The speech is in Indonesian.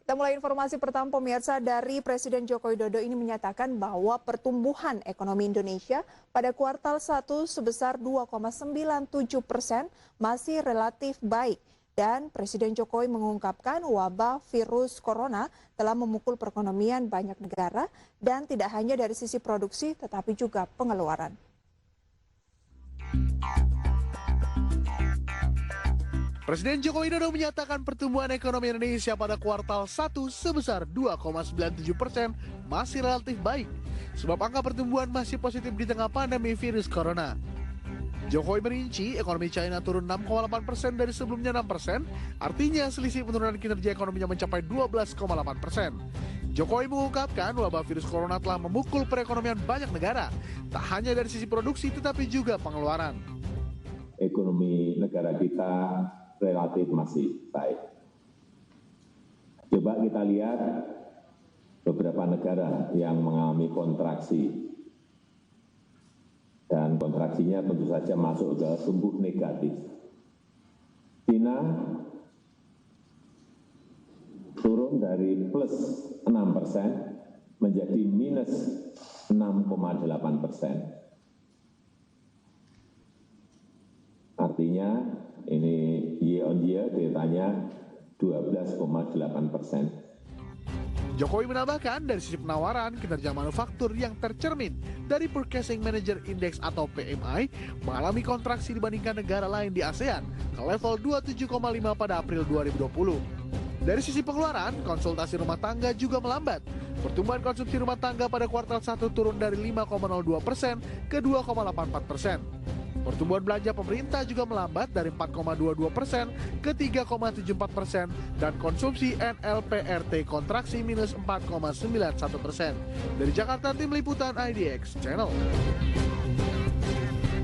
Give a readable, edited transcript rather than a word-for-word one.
Kita mulai informasi pertama pemirsa dari Presiden Joko Widodo ini menyatakan bahwa pertumbuhan ekonomi Indonesia pada kuartal 1 sebesar 2,97% masih relatif baik. Dan Presiden Jokowi mengungkapkan wabah virus corona telah memukul perekonomian banyak negara dan tidak hanya dari sisi produksi tetapi juga pengeluaran. Presiden Joko Widodo menyatakan pertumbuhan ekonomi Indonesia pada kuartal 1 sebesar 2,97% masih relatif baik, sebab angka pertumbuhan masih positif di tengah pandemi virus corona. Jokowi merinci ekonomi China turun 6,8% dari sebelumnya 6%, artinya selisih penurunan kinerja ekonominya mencapai 12,8%. Jokowi mengungkapkan wabah virus corona telah memukul perekonomian banyak negara, tak hanya dari sisi produksi tetapi juga pengeluaran. Ekonomi negara kita relatif masih baik. Coba kita lihat beberapa negara yang mengalami kontraksi. Dan kontraksinya tentu saja masuk ke tumbuh negatif. China turun dari plus 6% menjadi minus 6,8%. Artinya ini year on year datanya 12,8%. Jokowi menambahkan dari sisi penawaran, kinerja manufaktur yang tercermin dari Purchasing Manager Index atau PMI mengalami kontraksi dibandingkan negara lain di ASEAN ke level 27,5 pada April 2020. Dari sisi pengeluaran, konsultasi rumah tangga juga melambat. Pertumbuhan konsumsi rumah tangga pada kuartal 1 turun dari 5,02% ke 2,84%. Pertumbuhan belanja pemerintah juga melambat dari 4,22% ke 3,74% dan konsumsi NLPRT kontraksi minus 4,91%. Dari Jakarta, tim liputan IDX Channel.